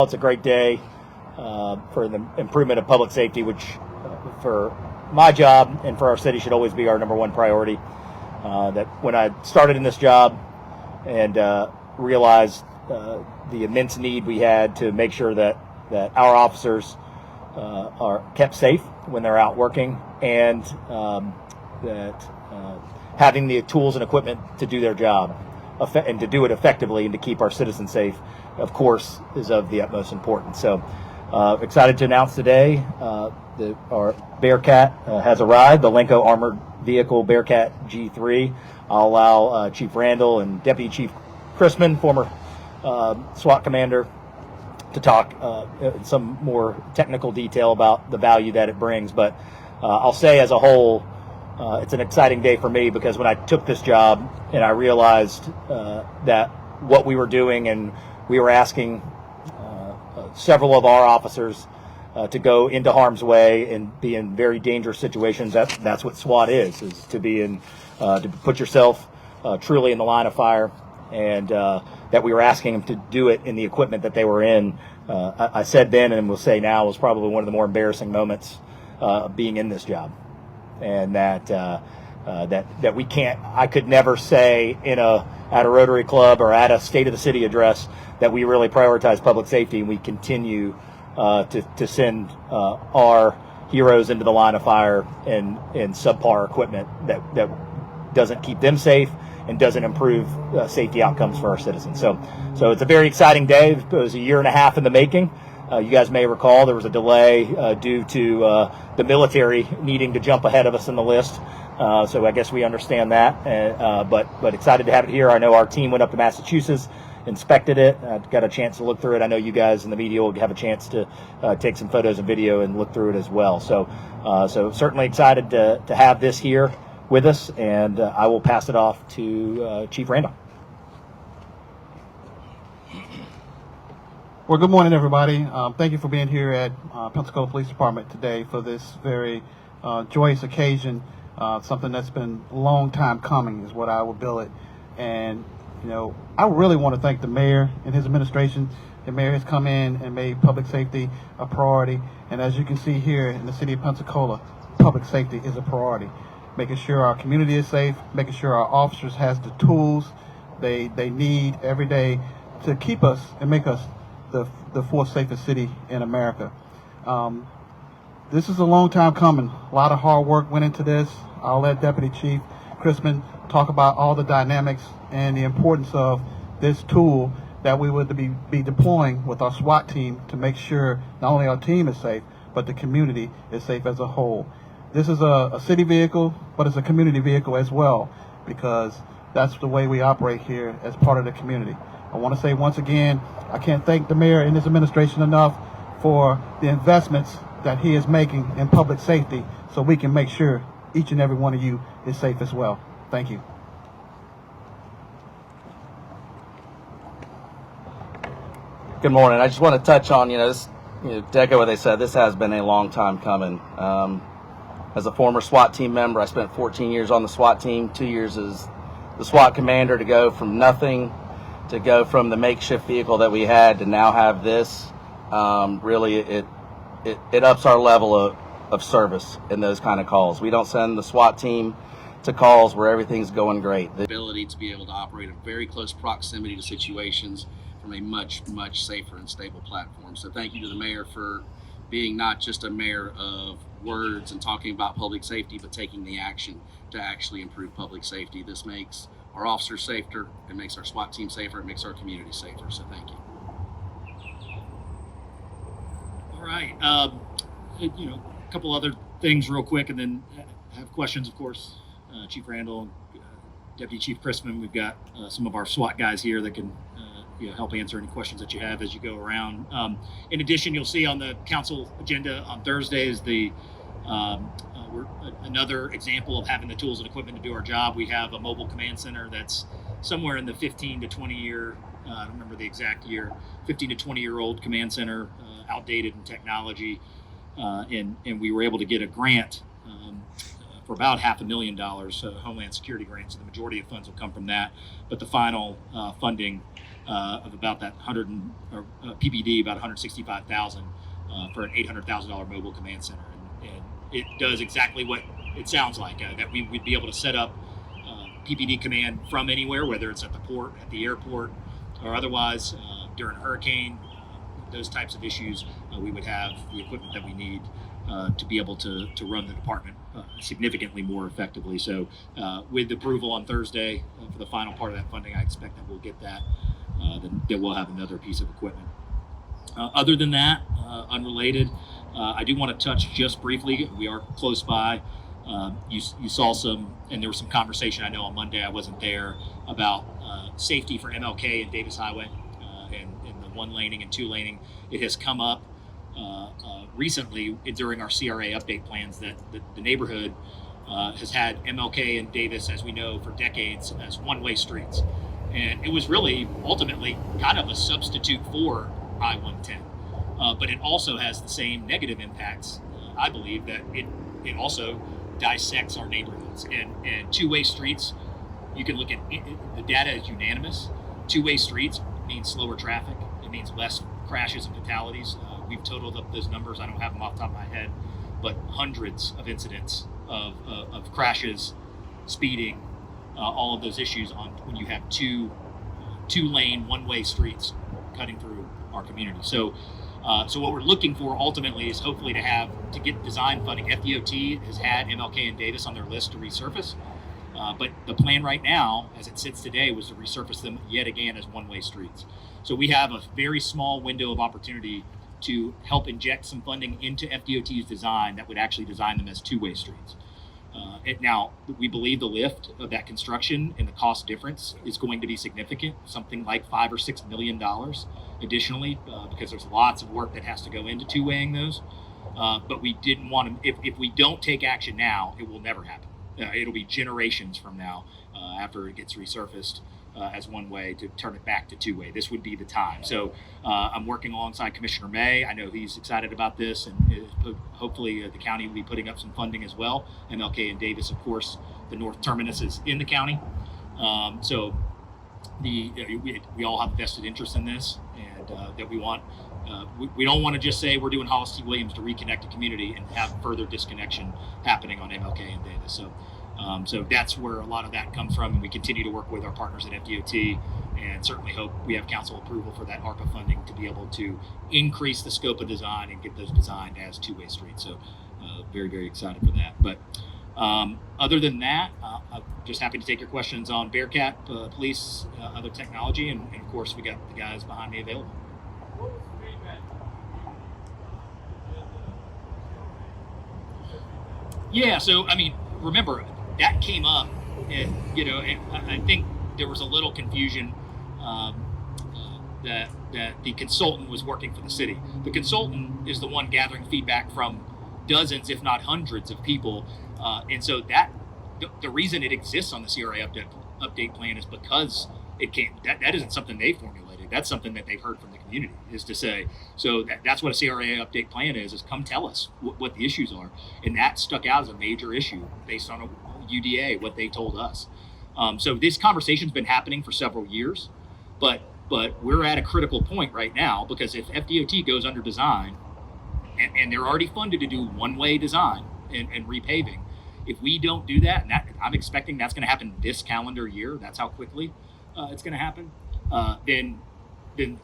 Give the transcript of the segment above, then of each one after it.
It's a great day for the improvement of public safety, which for my job and for our city should always be our number one priority. That when I started in this job and realized the immense need we had to make sure that our officers are kept safe when they're out working, and that having the tools and equipment to do their job and to do it effectively and to keep our citizens safe, of course, is of the utmost importance. So excited to announce today that our Bearcat has arrived, the Lenco Armored Vehicle Bearcat G3. I'll allow Chief Randall and Deputy Chief Chrisman, former SWAT commander, to talk some more technical detail about the value that it brings. But I'll say as a whole, it's an exciting day for me, because when I took this job and I realized that what we were doing, and we were asking several of our officers to go into harm's way and be in very dangerous situations. That's what SWAT is to be in, to put yourself truly in the line of fire, and that we were asking them to do it in the equipment that they were in. I said then, and will say now, was probably one of the more embarrassing moments of being in this job, and that we can't. I could never say at a Rotary Club or at a State of the City address that we really prioritize public safety, and we continue to send our heroes into the line of fire in subpar equipment that doesn't keep them safe and doesn't improve safety outcomes for our citizens. So it's a very exciting day. It was a year and a half in the making. You guys may recall there was a delay due to the military needing to jump ahead of us in the list. So I guess we understand that, but excited to have it here. I know our team went up to Massachusetts, inspected it, got a chance to look through it. I know you guys in the media will have a chance to take some photos and video and look through it as well. So certainly excited to have this here with us, and I will pass it off to Chief Randall. Well, good morning, everybody. Thank you for being here at Pensacola Police Department today for this very joyous occasion. Something that's been a long time coming is what I would bill it. And, I really want to thank the mayor and his administration. The mayor has come in and made public safety a priority. And as you can see here in the city of Pensacola, public safety is a priority. Making sure our community is safe, making sure our officers has the tools they need every day to keep us and make us the fourth safest city in America. This is a long time coming. A lot of hard work went into this. I'll let Deputy Chief Chrisman talk about all the dynamics and the importance of this tool that we would be deploying with our SWAT team to make sure not only our team is safe, but the community is safe as a whole. This is a city vehicle, but it's a community vehicle as well, because that's the way we operate here as part of the community. I want to say once again, I can't thank the mayor and his administration enough for the investments that he is making in public safety, so we can make sure each and every one of you is safe as well. Thank you. Good morning. I just want to touch on, this, to echo what they said, this has been a long time coming. As a former SWAT team member, I spent 14 years on the SWAT team, 2 years as the SWAT commander, to go from nothing, to go from the makeshift vehicle that we had to now have this. Really, it ups our level of service in those kind of calls. We don't send the SWAT team to calls where everything's going great. The ability to be able to operate in very close proximity to situations from a much, much safer and stable platform. So thank you to the mayor for being not just a mayor of words and talking about public safety, but taking the action to actually improve public safety. This makes our officers safer, it makes our SWAT team safer, it makes our community safer. So thank you. All right, a couple other things real quick, and then have questions, of course. Chief Randall, Deputy Chief Chrisman, we've got some of our SWAT guys here that can help answer any questions that you have as you go around. In addition, you'll see on the council agenda on Thursday is another example of having the tools and equipment to do our job. We have a mobile command center that's somewhere in the 15 to 20 year, I don't remember the exact year, 15 to 20 year old command center, outdated in technology. And we were able to get a grant for about $500,000 Homeland Security grant. So the majority of funds will come from that, but the final funding of about that PPD, about 165,000 for an $800,000 mobile command center, and it does exactly what it sounds like, that we would be able to set up PPD command from anywhere, whether it's at the port, at the airport, or otherwise during a hurricane, those types of issues. We would have the equipment that we need to be able to run the department significantly more effectively. So with approval on Thursday for the final part of that funding, I expect that we'll get that. Then we'll have another piece of equipment. Other than that, unrelated, I do want to touch just briefly. We are close by. You saw some, and there was some conversation, I know on Monday, I wasn't there, about safety for MLK and Davis Highway and the one laning and two laning. It has come up recently during our CRA update plans that the neighborhood has had MLK and Davis, as we know, for decades as one-way streets. And it was really ultimately kind of a substitute for I-110. But it also has the same negative impacts, I believe, that it also dissects our neighborhoods. And two-way streets, you can look at it, the data is unanimous. Two-way streets means slower traffic. It means less crashes and fatalities. We've totaled up those numbers. I don't have them off the top of my head, but hundreds of incidents of crashes, speeding, all of those issues on when you have two-lane, one-way streets cutting through our community. So what we're looking for ultimately is hopefully to get design funding. FDOT has had MLK and Davis on their list to resurface, but the plan right now, as it sits today, was to resurface them yet again as one-way streets. So we have a very small window of opportunity to help inject some funding into FDOT's design that would actually design them as two-way streets. Now, we believe the lift of that construction and the cost difference is going to be significant, something like $5 or $6 million additionally, because there's lots of work that has to go into two-weighing those. But we didn't want to, if we don't take action now, it will never happen. It'll be generations from now after it gets resurfaced as one way to turn it back to two-way. This would be the time. So I'm working alongside Commissioner May. I know he's excited about this, and hopefully the county will be putting up some funding as well. MLK and Davis, of course, the north terminus is in the county. So we all have vested interest in this, and that we want. We don't want to just say we're doing Hollis T. Williams to reconnect the community and have further disconnection happening on MLK and Davis. So that's where a lot of that comes from, and we continue to work with our partners at FDOT, and certainly hope we have council approval for that ARPA funding to be able to increase the scope of design and get those designed as two-way streets. So very, very excited for that. But other than that, I'm just happy to take your questions on Bearcat, police, other technology, and of course we got the guys behind me available. Yeah, so I mean, remember that came up, and and I think there was a little confusion that the consultant was working for the city. The consultant is the one gathering feedback from dozens, if not hundreds, of people, and so that the reason it exists on the CRA update plan is because it came. That isn't something they formulated. That's something that they've heard from the community. Is to say, so that's what a CRA update plan is come tell us what the issues are, and that stuck out as a major issue based on a UDA, what they told us. So this conversation's been happening for several years, but we're at a critical point right now, because if FDOT goes under design, and they're already funded to do one-way design and repaving, if we don't do that, and I'm expecting that's going to happen this calendar year, that's how quickly it's going to happen, then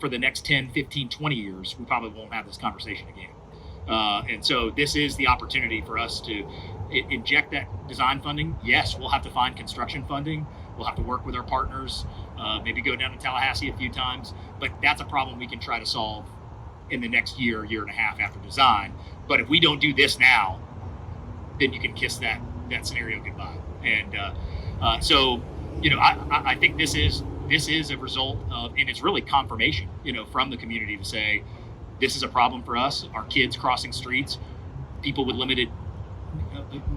for the next 10, 15, 20 years, we probably won't have this conversation again. And so this is the opportunity for us to inject that design funding. Yes, we'll have to find construction funding. We'll have to work with our partners, maybe go down to Tallahassee a few times, but that's a problem we can try to solve in the next year and a half after design. But if we don't do this now, then you can kiss that scenario goodbye. And so, I think this is a result of, and it's really confirmation, from the community to say, this is a problem for us. Our kids crossing streets, people with limited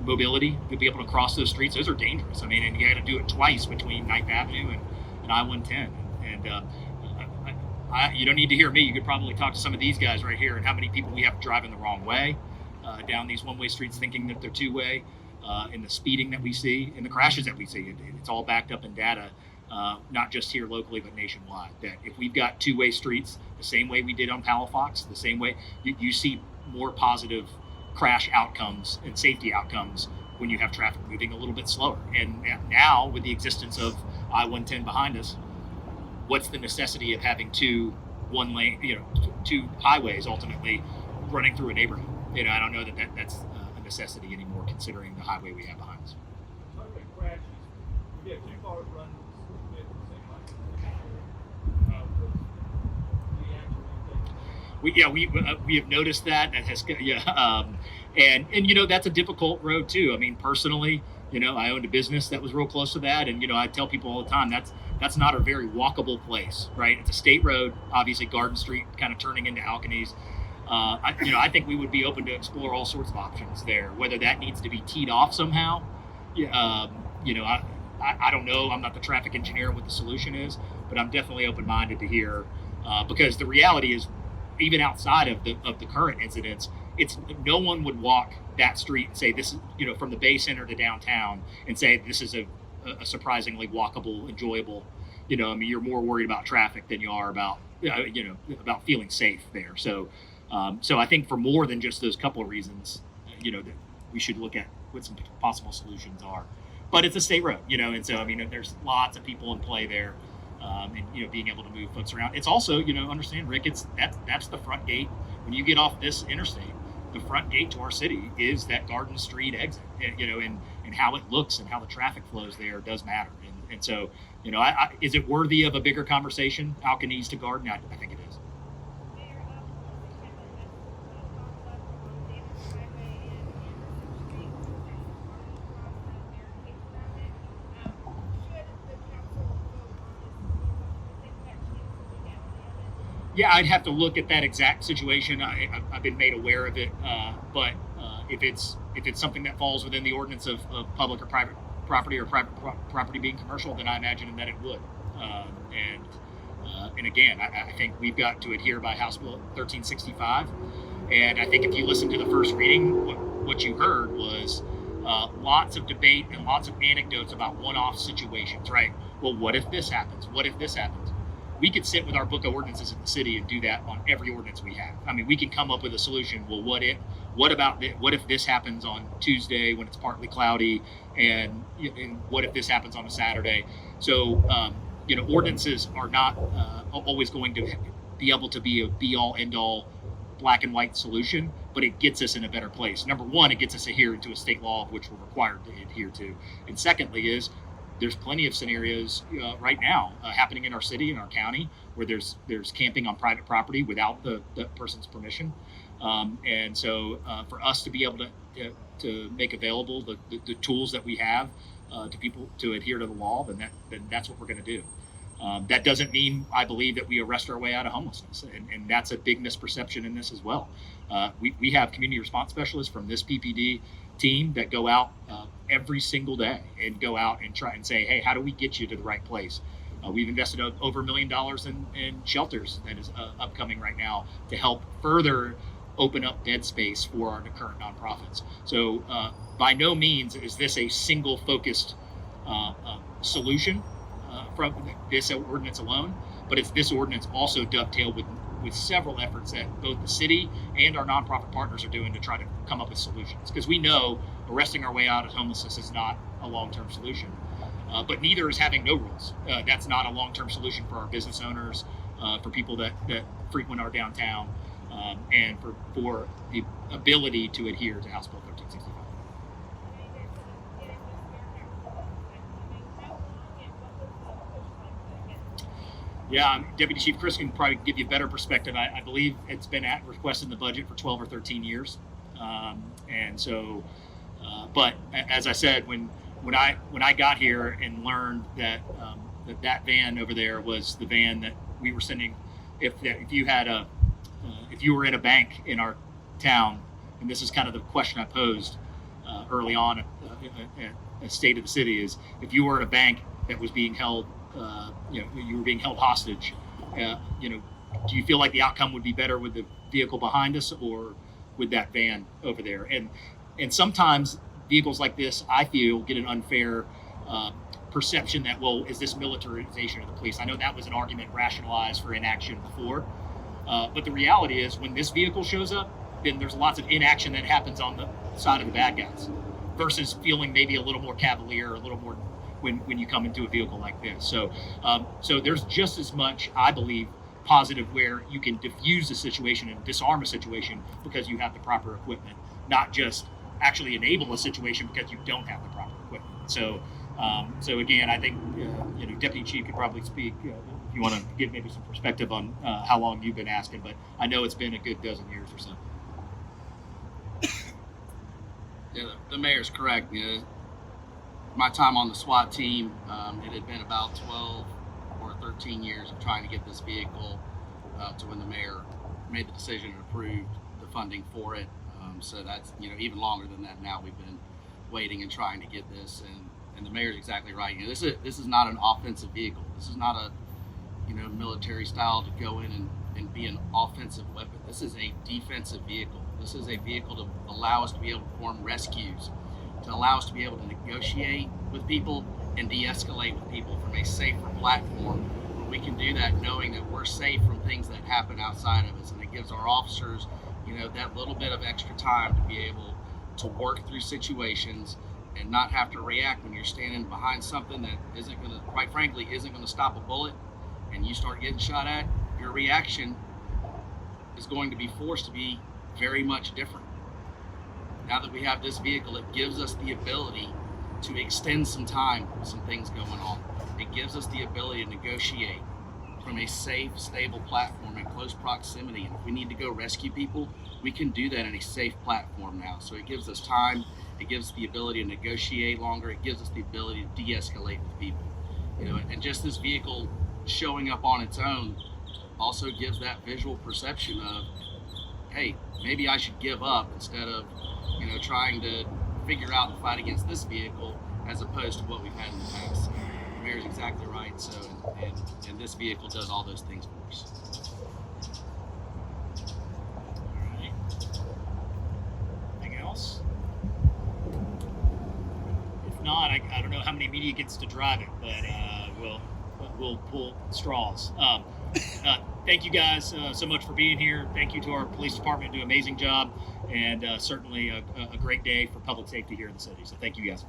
mobility to be able to cross those streets. Those are dangerous. I mean, and you got to do it twice between 9th Avenue and I-110. And you don't need to hear me. You could probably talk to some of these guys right here and how many people we have driving the wrong way down these one-way streets thinking that they're two-way, and the speeding that we see and the crashes that we see. It's all backed up in data. not just here locally, but nationwide. That if we've got two-way streets, the same way we did on Palafox, the same way, you see more positive crash outcomes and safety outcomes when you have traffic moving a little bit slower. And now, with the existence of I-110 behind us, what's the necessity of having two highways ultimately running through a neighborhood? I don't know that's a necessity anymore, considering the highway we have behind us. We have two cars running at the same We have noticed that has and that's a difficult road too. I mean, personally, I owned a business that was real close to that, and I tell people all the time that's not a very walkable place, right? It's a state road, obviously Garden Street kind of turning into Alkanese. I think we would be open to explore all sorts of options there, whether that needs to be teed off somehow. I don't know. I'm not the traffic engineer what the solution is, but I'm definitely open-minded to hear, because the reality is, even outside of the current incidents, it's no one would walk that street and say this is, from the Bay Center to downtown and say this is a surprisingly walkable, enjoyable. You're more worried about traffic than you are about about feeling safe there. So I think for more than just those couple of reasons, that we should look at what some possible solutions are. But it's a state road, and so there's lots of people in play there, and being able to move folks around. It's also, understand, Rick, that's the front gate when you get off this interstate. The front gate to our city is that Garden Street exit, and how it looks and how the traffic flows there does matter. And so, is it worthy of a bigger conversation, Alkanese to Garden? I think it is. Yeah, I'd have to look at that exact situation. I've been made aware of it, but if it's something that falls within the ordinance of public or private property, or private property being commercial, then I imagine that it would. And again, I think we've got to adhere by House Bill 1365. And I think if you listen to the first reading, what you heard was lots of debate and lots of anecdotes about one-off situations, right? Well, what if this happens? What if this happens? We could sit with our book of ordinances in the city and do that on every ordinance we have. We can come up with a solution. Well, what if this happens on Tuesday when it's partly cloudy, and what if this happens on a Saturday? So, ordinances are not always going to be able to be a be-all, end-all, black and white solution, but it gets us in a better place. Number one, it gets us adhered to a state law of which we're required to adhere to. And secondly is, there's plenty of scenarios right now happening in our city, in our county, where there's camping on private property without the person's permission. And so for us to be able to make available the tools that we have to people to adhere to the law, then that's what we're going to do. That doesn't mean, I believe, that we arrest our way out of homelessness. And that's a big misperception in this as well. We have community response specialists from this PPD team that go out every single day and go out and try and say, hey, how do we get you to the right place? We've invested over $1 million in shelters that is upcoming right now to help further open up bed space for our current nonprofits. So by no means is this a single focused solution from this ordinance alone, but it's this ordinance also dovetailed with several efforts that both the city and our nonprofit partners are doing to try to come up with solutions. Because we know arresting our way out of homelessness is not a long-term solution, but neither is having no rules. That's not a long-term solution for our business owners, for people that frequent our downtown, and for the ability to adhere to House Bill 1365. Yeah, Deputy Chief Chris can probably give you a better perspective. I believe it's been requested in the budget for 12 or 13 years. And so, but as I said, when I got here and learned that that van over there was the van that we were sending, if you were in a bank in our town, and this is kind of the question I posed early on at State of the City, is if you were in a bank that was being held, you were being held hostage, do you feel like the outcome would be better with the vehicle behind us or with that van over there? And sometimes vehicles like this, I feel, get an unfair perception that, well, is this militarization of the police? I know that was an argument rationalized for inaction before, but the reality is when this vehicle shows up, then there's lots of inaction that happens on the side of the bad guys versus feeling maybe a little more cavalier or a little more when you come into a vehicle like this. So there's just as much, I believe, positive where you can diffuse a situation and disarm a situation because you have the proper equipment, not just actually enable a situation because you don't have the proper equipment. So again, I think Deputy Chief could probably speak if you want to give maybe some perspective on how long you've been asking, but I know it's been a good dozen years or so. Yeah, the mayor's correct. My time on the SWAT team, it had been about 12 or 13 years of trying to get this vehicle to when the mayor made the decision and approved the funding for it. So that's even longer than that now. We've been waiting and trying to get this, and the mayor's exactly right. This is not an offensive vehicle. This is not a military style to go in and be an offensive weapon. This is a defensive vehicle. This is a vehicle to allow us to be able to perform rescues, to allow us to be able to negotiate with people and de-escalate with people from a safer platform. We can do that knowing that we're safe from things that happen outside of us, and it gives our officers that little bit of extra time to be able to work through situations and not have to react when you're standing behind something that quite frankly isn't going to stop a bullet, and you start getting shot at. Your reaction is going to be forced to be very much different. Now that we have this vehicle, it gives us the ability to extend some time with some things going on. It gives us the ability to negotiate from a safe, stable platform in close proximity. And if we need to go rescue people, we can do that in a safe platform now. So it gives us time, it gives us the ability to negotiate longer, it gives us the ability to de-escalate with people. And just this vehicle showing up on its own also gives that visual perception of, hey, maybe I should give up instead of trying to figure out the fight against this vehicle as opposed to what we've had in the past. The mayor's exactly right. So, and this vehicle does all those things for us. All right. Anything else? If not, I don't know how many media gets to drive it, but we'll pull straws. Thank you guys so much for being here. Thank you to our police department, do an amazing job, and certainly a great day for public safety here in the city. So thank you guys.